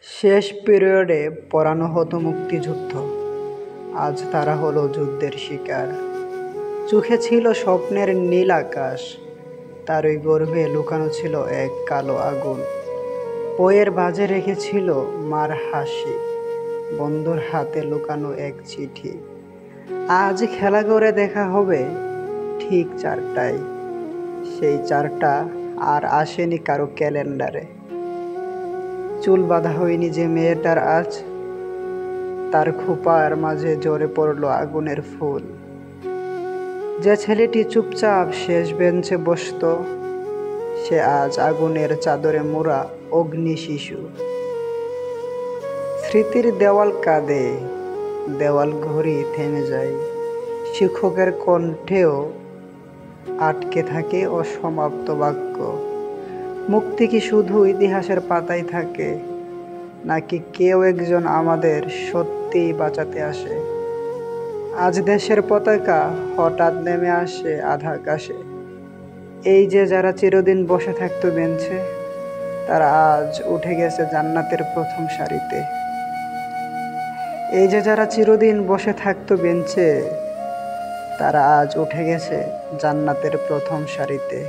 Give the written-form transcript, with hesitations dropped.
শেষ পিরিয়ডে পড়ানো হতো মুক্তিযুদ্ধ, আজ তারা হলো যুদ্ধের শিকার। চোখে ছিল স্বপ্নের নীল আকাশ, তারই গর্ভে লুকানো ছিল এক কালো আগুন। বইয়ের বাজে রেখেছিল মার হাসি, বন্ধুর হাতে লুকানো এক চিঠি। আজ খেলা করে দেখা হবে ঠিক 4টায়, সেই 4টা আর আসেনি কারো ক্যালেন্ডারে। চুল বাঁধা হয়নি যে মেয়েটার আজ, তার খোঁপার মাঝে ঝরে পড়ল আগুনের ফুল। যে ছেলেটি চুপচাপ শেষ বেঞ্চে বসত, সে আজ আগুনের চাদরে মোড়া অগ্নি শিশু। স্মৃতির দেওয়াল কাঁদে, দেওয়াল ঘড়ি থেমে যায়, শিক্ষকের কণ্ঠেও আটকে থাকে অসমাপ্ত বাক্য। মুক্তি কি শুধু ইতিহাসের পাতায় থাকে, নাকি কেউ একজন আমাদের সত্যিই বাঁচাতে আসে? আজ দেশের পতাকা হঠাৎ নেমে আসে আধা আকাশে। এই যে যারা চিরদিন বসে থাকতো বেঞ্চে, তারা আজ উঠে গেছে জান্নাতের প্রথম সারিতে। এই যে যারা চিরদিন বসে থাকতো বেঞ্চে, তারা আজ উঠে গেছে জান্নাতের প্রথম সারিতে।